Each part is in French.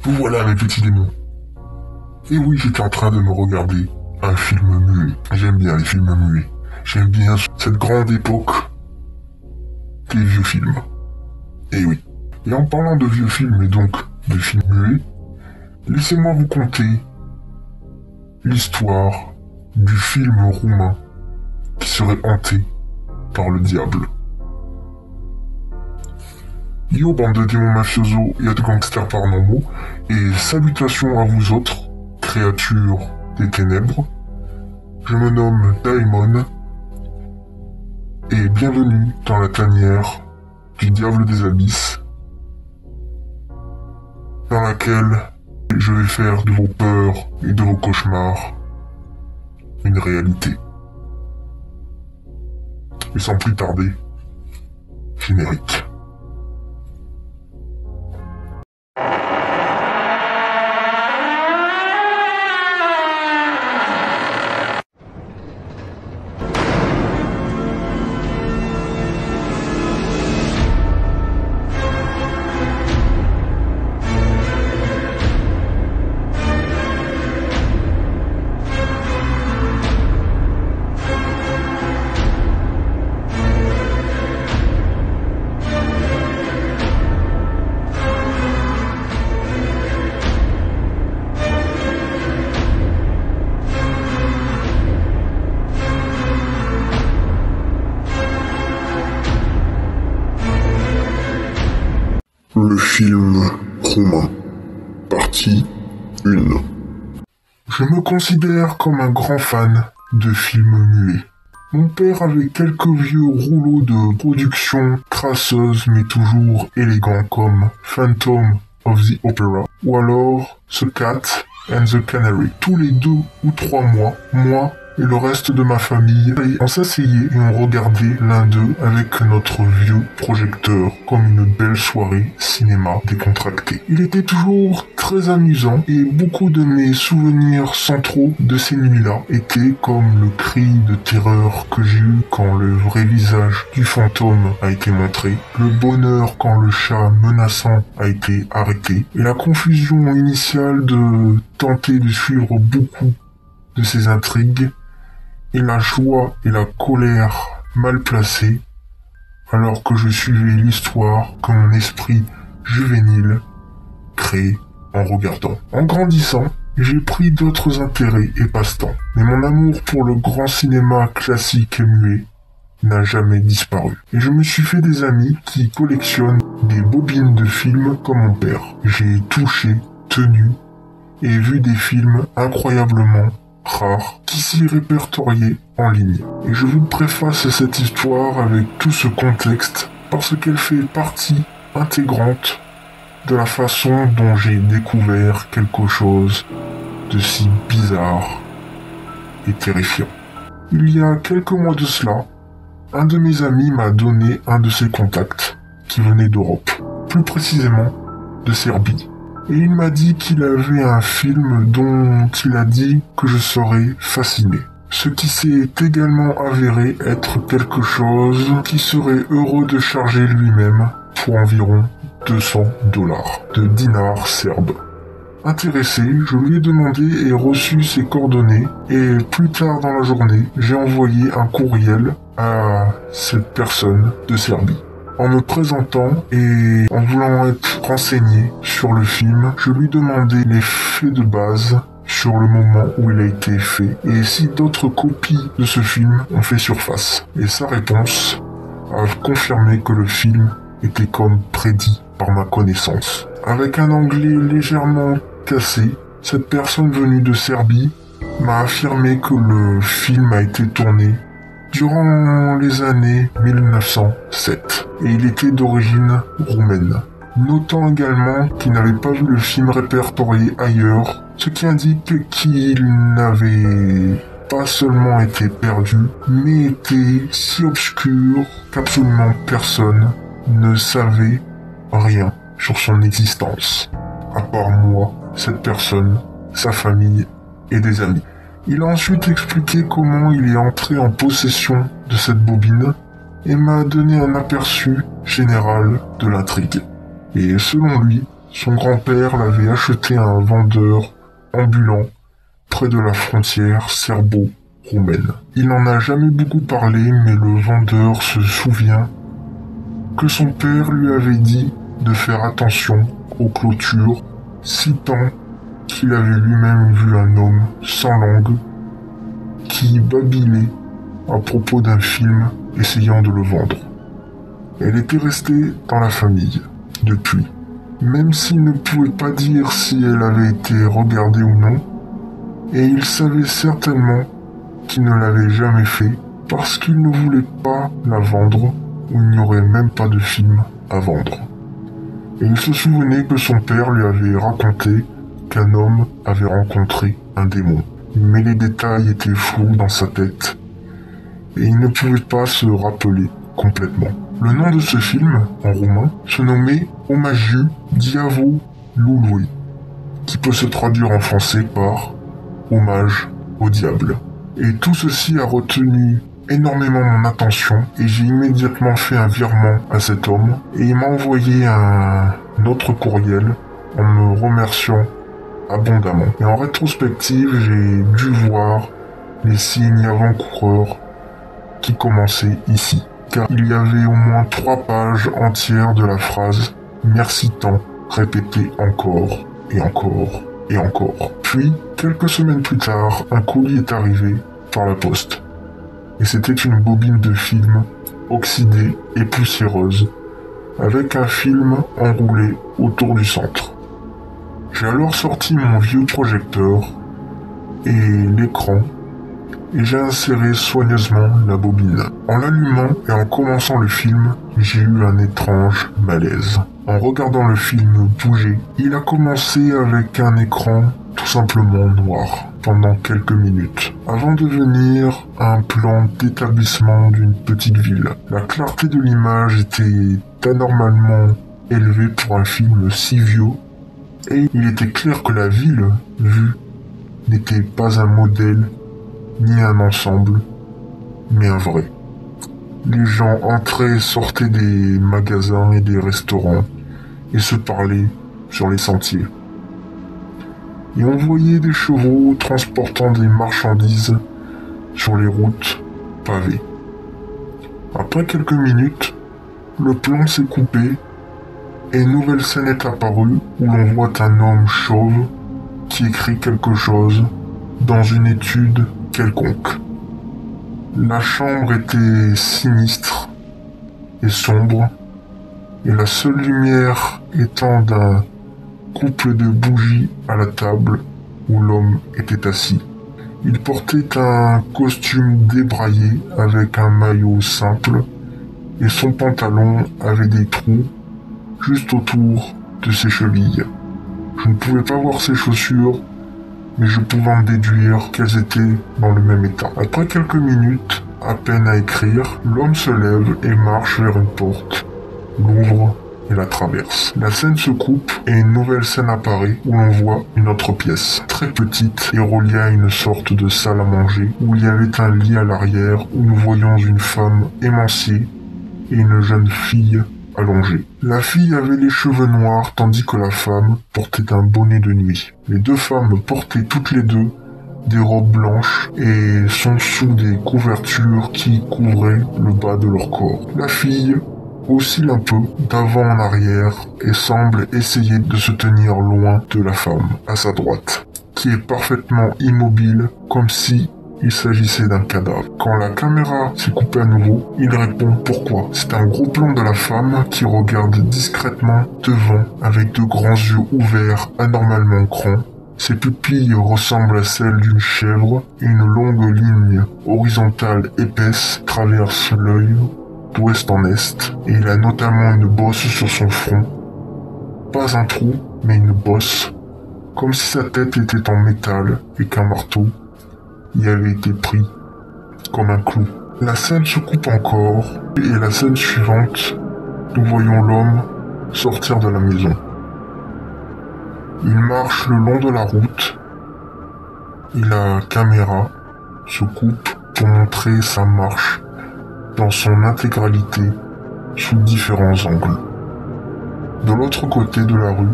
Vous voilà mes petits démons. Et oui, j'étais en train de me regarder un film muet. J'aime bien les films muets. J'aime bien cette grande époque des vieux films. Et oui. Et en parlant de vieux films et donc de films muets, laissez-moi vous conter l'histoire du film roumain qui serait hanté par le diable. Yo bande de démons mafiosos et de gangsters paranormaux, et salutations à vous autres, créatures des ténèbres. Je me nomme Daemon, et bienvenue dans la tanière du diable des abysses, dans laquelle je vais faire de vos peurs et de vos cauchemars une réalité. Et sans plus tarder, générique. Le film roumain, partie 1. Je me considère comme un grand fan de films muets. Mon père avait quelques vieux rouleaux de production crasseuse mais toujours élégants comme Phantom of the Opera ou alors The Cat and the Canary. Tous les 2 ou 3 mois, moi et le reste de ma famille, on s'asseyait et on regardait l'un d'eux avec notre vieux projecteur comme une belle soirée cinéma décontractée. Il était toujours très amusant et beaucoup de mes souvenirs centraux de ces nuits-là étaient comme le cri de terreur que j'ai eu quand le vrai visage du fantôme a été montré, le bonheur quand le chat menaçant a été arrêté et la confusion initiale de tenter de suivre beaucoup de ces intrigues et la joie et la colère mal placées alors que je suivais l'histoire que mon esprit juvénile crée en regardant. En grandissant, j'ai pris d'autres intérêts et passe-temps, mais mon amour pour le grand cinéma classique et muet n'a jamais disparu. Et je me suis fait des amis qui collectionnent des bobines de films comme mon père. J'ai touché, tenu et vu des films incroyablement rares qui s'y répertoriaient en ligne. Et je vous préface cette histoire avec tout ce contexte parce qu'elle fait partie intégrante de la façon dont j'ai découvert quelque chose de si bizarre et terrifiant. Il y a quelques mois de cela, un de mes amis m'a donné un de ses contacts qui venait d'Europe, plus précisément de Serbie. Et il m'a dit qu'il avait un film dont il a dit que je serais fasciné. Ce qui s'est également avéré être quelque chose qui serait heureux de charger lui-même pour environ $200 de dinars serbes. Intéressé, je lui ai demandé et reçu ses coordonnées et plus tard dans la journée, j'ai envoyé un courriel à cette personne de Serbie. En me présentant et en voulant être renseigné sur le film, je lui demandais les faits de base sur le moment où il a été fait et si d'autres copies de ce film ont fait surface. Et sa réponse a confirmé que le film était comme prédit par ma connaissance. Avec un anglais légèrement cassé, cette personne venue de Serbie m'a affirmé que le film a été tourné durant les années 1907 et il était d'origine roumaine. Notant également qu'il n'avait pas vu le film répertorié ailleurs, ce qui indique qu'il n'avait pas seulement été perdu, mais était si obscur qu'absolument personne ne savait rien sur son existence, à part moi, cette personne, sa famille et des amis. Il a ensuite expliqué comment il est entré en possession de cette bobine et m'a donné un aperçu général de l'intrigue. Et selon lui, son grand-père l'avait acheté à un vendeur ambulant près de la frontière serbo-roumaine. Il n'en a jamais beaucoup parlé, mais le vendeur se souvient que son père lui avait dit de faire attention aux clôtures, citant qu'il avait lui-même vu un homme sans langue qui babillait à propos d'un film essayant de le vendre. Elle était restée dans la famille depuis, même s'il ne pouvait pas dire si elle avait été regardée ou non, et il savait certainement qu'il ne l'avait jamais fait parce qu'il ne voulait pas la vendre ou il n'y aurait même pas de film à vendre. Et il se souvenait que son père lui avait raconté qu'un homme avait rencontré un démon. Mais les détails étaient flous dans sa tête et il ne pouvait pas se rappeler complètement. Le nom de ce film, en roumain, se nommait Omagiu Diavolului, qui peut se traduire en français par Hommage au diable. Et tout ceci a retenu énormément mon attention et j'ai immédiatement fait un virement à cet homme et il m'a envoyé un autre courriel en me remerciant abondamment. Et en rétrospective, j'ai dû voir les signes avant-coureurs qui commençaient ici. Car il y avait au moins 3 pages entières de la phrase « Merci tant » répétée encore et encore et encore. Puis, quelques semaines plus tard, un colis est arrivé par la poste. Et c'était une bobine de film oxydée et poussiéreuse, avec un film enroulé autour du centre. J'ai alors sorti mon vieux projecteur et l'écran et j'ai inséré soigneusement la bobine. En l'allumant et en commençant le film, j'ai eu un étrange malaise. En regardant le film bouger, il a commencé avec un écran tout simplement noir pendant quelques minutes, avant de devenir un plan d'établissement d'une petite ville. La clarté de l'image était anormalement élevée pour un film si vieux, et il était clair que la ville vue n'était pas un modèle ni un ensemble, mais un vrai. Les gens entraient et sortaient des magasins et des restaurants et se parlaient sur les sentiers. Et on voyait des chevaux transportant des marchandises sur les routes pavées. Après quelques minutes, le plan s'est coupé et une nouvelle scène est apparue où l'on voit un homme chauve qui écrit quelque chose dans une étude quelconque. La chambre était sinistre et sombre, et la seule lumière étant d'un couple de bougies à la table où l'homme était assis. Il portait un costume débraillé avec un maillot simple, et son pantalon avait des trous juste autour de ses chevilles. Je ne pouvais pas voir ses chaussures, mais je pouvais en déduire qu'elles étaient dans le même état. Après quelques minutes, à peine à écrire, l'homme se lève et marche vers une porte, l'ouvre et la traverse. La scène se coupe et une nouvelle scène apparaît où l'on voit une autre pièce, très petite et reliée à une sorte de salle à manger, où il y avait un lit à l'arrière où nous voyons une femme émanciée et une jeune fille allongée. La fille avait les cheveux noirs tandis que la femme portait un bonnet de nuit. Les deux femmes portaient toutes les deux des robes blanches et sont sous des couvertures qui couvraient le bas de leur corps. La fille oscille un peu d'avant en arrière et semble essayer de se tenir loin de la femme à sa droite, qui est parfaitement immobile comme si il s'agissait d'un cadavre. Quand la caméra s'est coupée à nouveau, il répond pourquoi. C'est un gros plan de la femme qui regarde discrètement devant avec de grands yeux ouverts anormalement grands. Ses pupilles ressemblent à celles d'une chèvre et une longue ligne horizontale épaisse traverse l'œil d'ouest en est et il a notamment une bosse sur son front. Pas un trou, mais une bosse, comme si sa tête était en métal et qu'un marteau y avait été pris comme un clou. La scène se coupe encore et la scène suivante, nous voyons l'homme sortir de la maison. Il marche le long de la route et la caméra se coupe pour montrer sa marche dans son intégralité sous différents angles. De l'autre côté de la rue,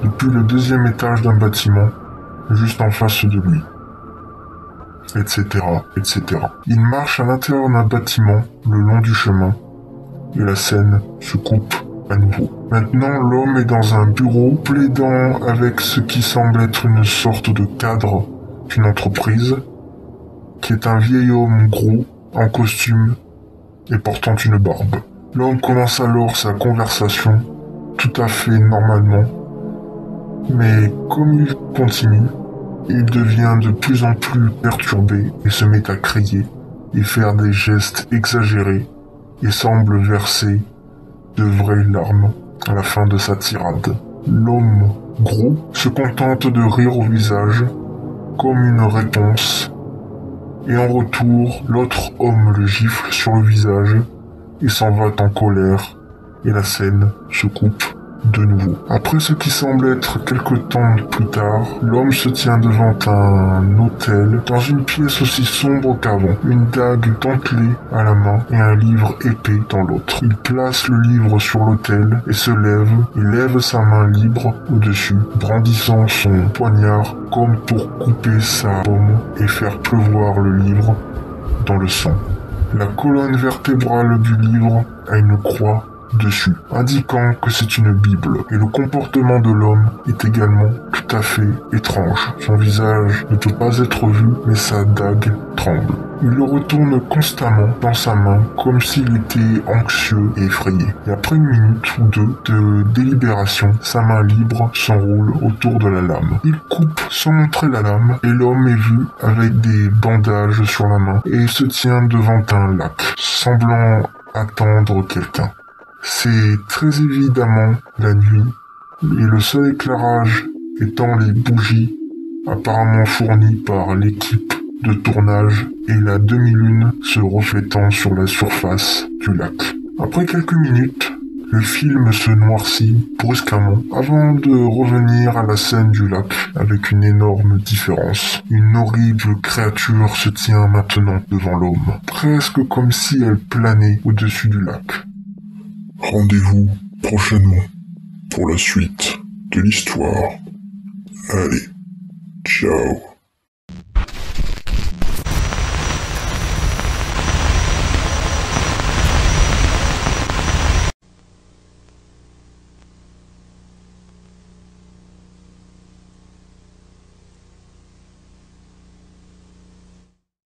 depuis le deuxième étage d'un bâtiment, juste en face de lui, etc., etc. Il marche à l'intérieur d'un bâtiment le long du chemin et la scène se coupe à nouveau. Maintenant, l'homme est dans un bureau plaidant avec ce qui semble être une sorte de cadre d'une entreprise, qui est un vieil homme gros, en costume et portant une barbe. L'homme commence alors sa conversation tout à fait normalement, mais comme il continue, il devient de plus en plus perturbé et se met à crier et faire des gestes exagérés et semble verser de vraies larmes à la fin de sa tirade. L'homme gros se contente de rire au visage comme une réponse et en retour, l'autre homme le gifle sur le visage et s'en va en colère et la scène se coupe de nouveau. Après ce qui semble être quelque temps plus tard, l'homme se tient devant un hôtel dans une pièce aussi sombre qu'avant, une dague dentelée à la main et un livre épais dans l'autre. Il place le livre sur l'autel et se lève et lève sa main libre au-dessus, brandissant son poignard comme pour couper sa paume et faire pleuvoir le livre dans le sang. La colonne vertébrale du livre a une croix dessus, indiquant que c'est une Bible, et le comportement de l'homme est également tout à fait étrange. Son visage ne peut pas être vu, mais sa dague tremble. Il le retourne constamment dans sa main, comme s'il était anxieux et effrayé. Et après une minute ou deux de délibération, sa main libre s'enroule autour de la lame. Il coupe sans montrer la lame, et l'homme est vu avec des bandages sur la main, et se tient devant un lac, semblant attendre quelqu'un. C'est très évidemment la nuit, et le seul éclairage étant les bougies apparemment fournies par l'équipe de tournage et la demi-lune se reflétant sur la surface du lac. Après quelques minutes, le film se noircit brusquement avant de revenir à la scène du lac avec une énorme différence. Une horrible créature se tient maintenant devant l'homme, presque comme si elle planait au-dessus du lac. Rendez-vous prochainement pour la suite de l'histoire. Allez, ciao.